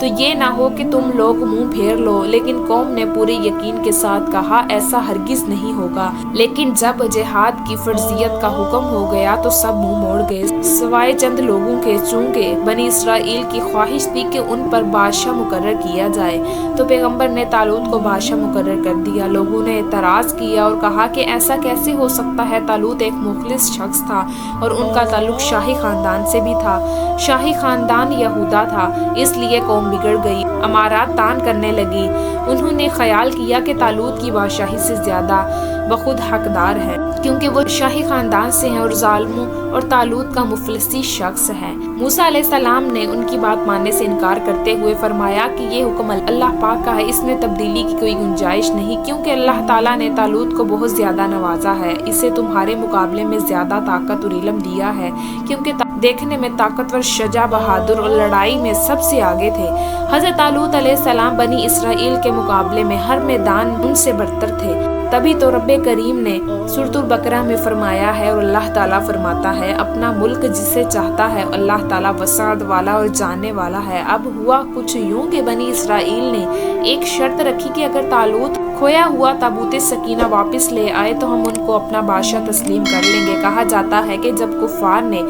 تو یہ نہ ہو کہ تم لوگ منہ پھیر لو۔ لیکن قوم نے پورے یقین کے ساتھ کہا ایسا ہرگز نہیں ہوگا۔ لیکن جب جہاد کی فرضیت کا حکم ہو گیا تو سب منہ موڑ گئے سوائے چند لوگوں کے، چونکہ بنی اسرائیل کی خواہش تھی کہ ان پر بادشاہ مقرر کیا جائے تو پیغمبر نے طالوت کو بادشاہ مقرر کر دیا۔ لوگوں نے اعتراض کیا اور کہا کہ ایسا کیسے ہو سکتا ہے؟ طالوت ایک مخلص شخص تھا اور ان کا تعلق شاہی خاندان سے بھی تھا۔ شاہی خاندان یہودا تھا، اس لیے قوم بگڑ گئی، امارات تان کرنے لگی۔ انہوں نے خیال کیا کہ طالوت کی بادشاہی سے زیادہ بخود حقدار ہے کیونکہ وہ شاہی خاندان سے ہیں اور ظالموں، اور طالوت کا مفلسی شخص ہے۔ موسیٰ علیہ السلام نے ان کی بات ماننے سے انکار کرتے ہوئے فرمایا کہ یہ حکم اللہ پاک کا ہے، اس میں تبدیلی کی کوئی گنجائش نہیں، کیونکہ اللہ تعالیٰ نے طالوت کو بہت زیادہ نوازا ہے، اسے تمہارے مقابلے میں زیادہ طاقت اور علم دیا ہے، کیونکہ دیکھنے میں طاقتور، شجاع، بہادر اور لڑائی میں سب سے آگے تھے۔ حضرت طالوت علیہ السلام بنی اسرائیل کے مقابلے میں ہر میدان ان سے برتر تھے۔ تبھی تو رب کریم نے سورۃ البقرہ میں فرمایا ہے اور اللہ تعالیٰ فرماتا ہے اپنا ملک جسے چاہتا ہے، اللہ تعالیٰ وسعت والا اور جاننے والا ہے۔ اب ہوا کچھ یوں کہ بنی اسرائیل نے ایک شرط رکھی کہ اگر طالوت کھویا ہوا تابوت سکینہ واپس لے آئے تو ہم ان کو اپنا بادشاہ تسلیم کر لیں گے۔ کہا جاتا ہے کہ جب کفار نے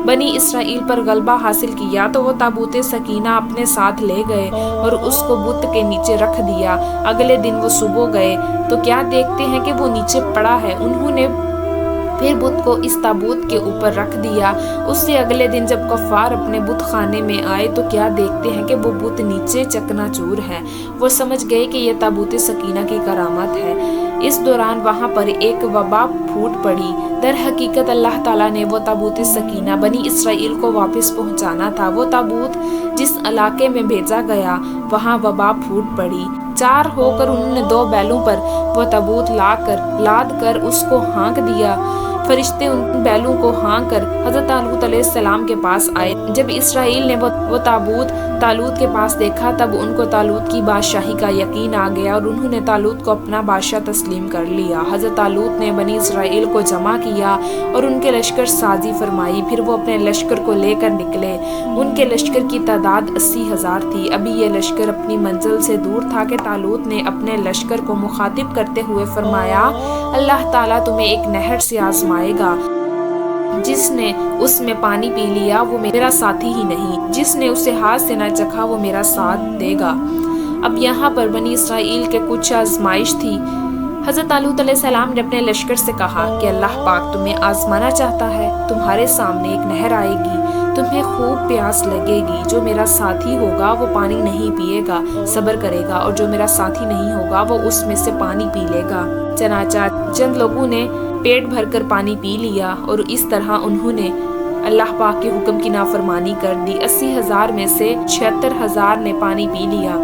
بنی اسرائیل پر غلبہ حاصل کیا تو وہ تابوت سکینہ اپنے ساتھ لے گئے اور اس کو بت کے نیچے رکھ دیا۔ اگلے دن وہ صبح گئے تو کیا دیکھتے ہیں کہ وہ نیچے پڑا ہے۔ انہوں نے پھر بت کو اس تابوت کے اوپر رکھ دیا۔ اس سے اگلے دن جب کفار اپنے بت خانے میں آئے تو کیا دیکھتے ہیں کہ وہ بت نیچے چکنا چور ہے۔ وہ سمجھ گئے کہ یہ تابوت سکینہ کی کرامت ہے۔ اس دوران وہاں پر ایک وبا پھوٹ پڑی۔ در حقیقت اللہ تعالیٰ نے وہ تابوت سکینہ بنی اسرائیل کو واپس پہنچانا تھا۔ وہ تابوت جس علاقے میں بھیجا گیا وہاں وبا پھوٹ پڑی۔ 4 ہو کر انہوں نے 2 بیلوں پر وہ تابوت لاد کر اس کو ہانک دیا۔ فرشتے ان بیلوں کو ہانک کر حضرت طالوت علیہ السلام کے پاس آئے۔ جب اسرائیل نے وہ تابوت طالوت کے پاس دیکھا تب ان کو طالوت کی بادشاہی کا یقین آ گیا اور انہوں نے طالوت کو اپنا بادشاہ تسلیم کر لیا۔ حضرت طالوت نے بنی اسرائیل کو جمع کیا اور ان کے لشکر سازی فرمائی، پھر وہ اپنے لشکر کو لے کر نکلے۔ ان کے لشکر کی تعداد 80,000 تھی۔ ابھی یہ لشکر اپنی منزل سے دور تھا کہ طالوت نے اپنے لشکر کو مخاطب کرتے ہوئے فرمایا اللہ تعالیٰ تمہیں ایک نہر سے آزمائے گا، جس نے اس میں پانی پی لیا وہ میرا ساتھی ہی نہیں، جس نے اسے ہاتھ سے نہ چکھا وہ میرا ساتھ دے گا۔ اب یہاں پر بنی اسرائیل کے کچھ آزمائش تھی۔ حضرت طالوت علیہ السلام نے اپنے لشکر سے کہا کہ اللہ پاک تمہیں آزمانا چاہتا ہے، تمہارے سامنے ایک نہر آئے گی، تمہیں خوب پیاس لگے گی، جو میرا ساتھی ہوگا وہ پانی نہیں پیے گا، صبر کرے گا، اور جو میرا ساتھی نہیں ہوگا وہ اس میں سے پانی پی لے گا۔ چنانچہ چند لوگوں نے پیٹ بھر کر پانی پی لیا اور اس طرح انہوں نے اللہ پاک کے حکم کی نافرمانی کر دی۔ 80,000 میں سے 76,000 نے پانی پی لیا،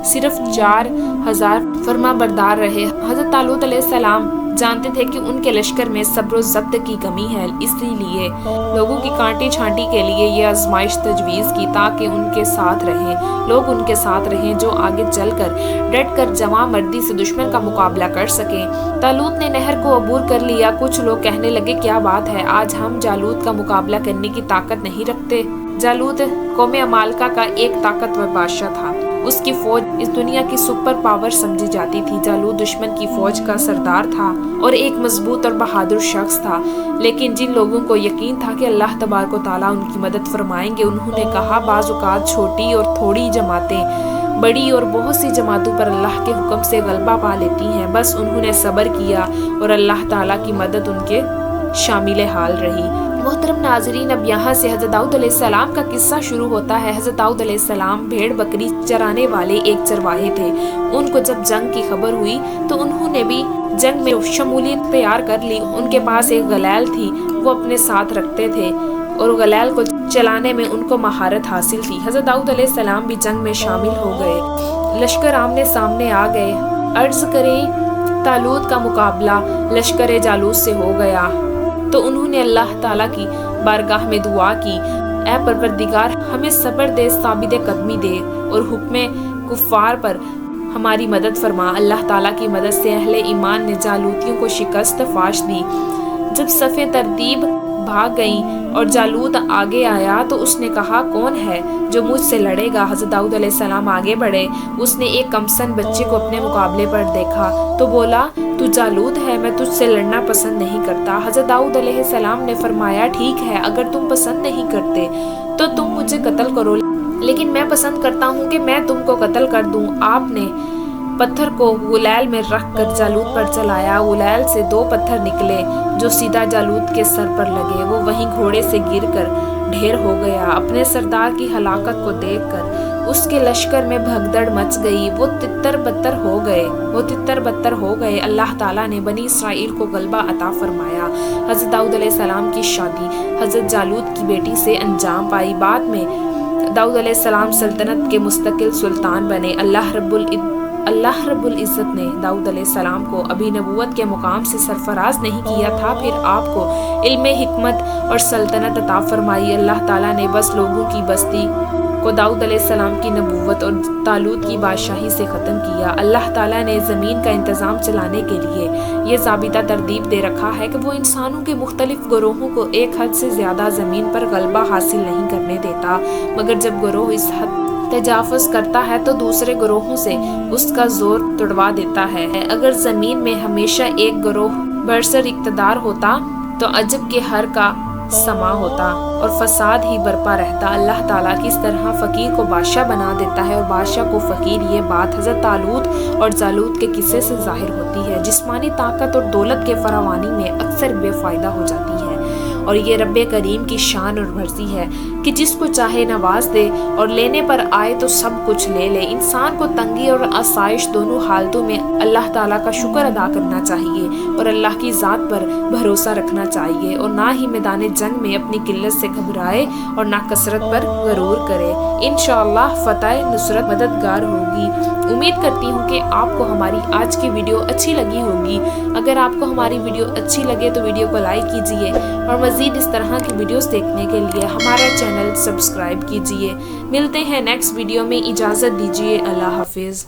صرف 4,000 فرما بردار رہے۔ حضرت طالوت علیہ السلام جانتے تھے کہ ان کے لشکر میں صبر و ضبط کی کمی ہے، اس لیے لوگوں کی کانٹی چھانٹی کے لیے یہ آزمائش تجویز کی تاکہ ان کے ساتھ رہیں، لوگ ان کے ساتھ رہیں جو آگے چل کر ڈٹ کر جمع مردی سے دشمن کا مقابلہ کر سکیں۔ طالوت نے نہر کو عبور کر لیا۔ کچھ لوگ کہنے لگے کیا بات ہے، آج ہم جالوت کا مقابلہ کرنے کی طاقت نہیں رکھتے۔ جالوت قوم عمالقہ کا ایک طاقتور بادشاہ تھا، اس کی فوج اس دنیا کی سپر پاور سمجھی جاتی تھی۔ جالوت دشمن کی فوج کا سردار تھا اور ایک مضبوط اور بہادر شخص تھا، لیکن جن لوگوں کو یقین تھا کہ اللہ تبارک و تعالیٰ ان کی مدد فرمائیں گے، انہوں نے کہا بعض اوقات چھوٹی اور تھوڑی جماعتیں بڑی اور بہت سی جماعتوں پر اللہ کے حکم سے غلبہ پا لیتی ہیں۔ بس انہوں نے صبر کیا اور اللہ تعالیٰ کی مدد ان کے شامل حال رہی۔ محترم ناظرین، اب یہاں سے حضرت داؤد علیہ السلام کا قصہ شروع ہوتا ہے۔ حضرت داؤد علیہ السلام بھیڑ بکری چرانے والے ایک چرواہے تھے۔ ان کو جب جنگ کی خبر ہوئی تو انہوں نے بھی جنگ میں شمولیت تیار کر لی۔ ان کے پاس ایک غلیل تھی، وہ اپنے ساتھ رکھتے تھے اور غلیل کو چلانے میں ان کو مہارت حاصل تھی۔ حضرت داؤد علیہ السلام بھی جنگ میں شامل ہو گئے۔ لشکر آمنے سامنے آ گئے۔ عرض کریں طالوت کا مقابلہ لشکر جالوت سے ہو گیا تو انہوں نے اللہ تعالیٰ کی بارگاہ میں دعا کی، اے پروردگار ہمیں صبر دے، ثابت قدمی دے اور حکم کفار پر ہماری مدد فرما۔ اللہ تعالیٰ کی مدد سے اہل ایمان نے جالوتیوں کو شکست فاش دی۔ جب صفیں ترتیب بھاگ گئیں اور جالوت آگے آیا تو اس نے کہا کون ہے جو مجھ سے لڑے گا؟ حضرت داؤد علیہ السلام آگے بڑھے، اس نے ایک کمسن بچے کو اپنے مقابلے پر دیکھا تو بولا تو جالوت ہے، میں تجھ سے لڑنا پسند نہیں کرتا۔ حضرت داؤد علیہ السلام نے فرمایا ٹھیک ہے، اگر تم پسند نہیں کرتے تو تم مجھے قتل کرو، لیکن میں پسند کرتا ہوں کہ میں تم کو قتل کر دوں۔ آپ نے پتھر کو غلیل میں رکھ کر جالوت پر چلایا، غلیل سے 2 پتھر نکلے جو سیدھا جالوت کے سر پر لگے، وہ وہیں گھوڑے سے گر کر ڈھیر ہو گیا۔ اپنے سردار کی ہلاکت کو دیکھ کر اس کے لشکر میں بھگدڑ مچ گئی، وہ تتر بتر ہو گئے۔ اللہ تعالیٰ نے بنی اسرائیل کو غلبہ عطا فرمایا۔ حضرت داؤد علیہ السلام کی شادی حضرت جالوت کی بیٹی سے انجام پائی۔ بعد میں داؤد علیہ السلام سلطنت کے مستقل سلطان بنے۔ اللہ رب العزت نے داؤد علیہ السلام کو ابھی نبوت کے مقام سے سرفراز نہیں کیا تھا، پھر آپ کو علم، حکمت اور سلطنت عطا فرمائی۔ اللہ تعالیٰ نے بس لوگوں کی بستی کو داؤد علیہ السلام کی نبوت اور طالوت کی بادشاہی سے ختم کیا۔ اللہ تعالیٰ نے زمین کا انتظام چلانے کے لیے یہ ضابطہ ترتیب دے رکھا ہے کہ وہ انسانوں کے مختلف گروہوں کو ایک حد سے زیادہ زمین پر غلبہ حاصل نہیں کرنے دیتا، مگر جب گروہ اس حد تجاوز کرتا ہے تو دوسرے گروہوں سے اس کا زور توڑوا دیتا ہے۔ اگر زمین میں ہمیشہ ایک گروہ برسر اقتدار ہوتا تو عجب کے ہر کا سما ہوتا اور فساد ہی برپا رہتا۔ اللہ تعالیٰ کس طرح فقیر کو بادشاہ بنا دیتا ہے اور بادشاہ کو فقیر، یہ بات حضرت طالوت اور جالوت کے قصے سے ظاہر ہوتی ہے۔ جسمانی طاقت اور دولت کے فراوانی میں اکثر بے فائدہ ہو جاتی ہے، اور یہ رب کریم کی شان اور مرضی ہے کہ جس کو چاہے نواز دے اور لینے پر آئے تو سب کچھ لے لے۔ انسان کو تنگی اور آسائش دونوں حالتوں میں اللہ تعالیٰ کا شکر ادا کرنا چاہیے اور اللہ کی ذات پر بھروسہ رکھنا چاہیے، اور نہ ہی میدان جنگ میں اپنی قلت سے گھبرائے اور نہ کثرت پر غرور کرے۔ انشاءاللہ فتح نصرت مددگار ہوگی۔ امید کرتی ہوں کہ آپ کو ہماری آج کی ویڈیو اچھی لگی ہوگی۔ اگر آپ کو ہماری ویڈیو اچھی لگے تو ویڈیو کو لائک کیجیے اور مزید اس طرح کی ویڈیوز دیکھنے کے لیے ہمارا چینل سبسکرائب کیجیے۔ ملتے ہیں نیکسٹ ویڈیو میں، اجازت دیجیے، اللہ حافظ۔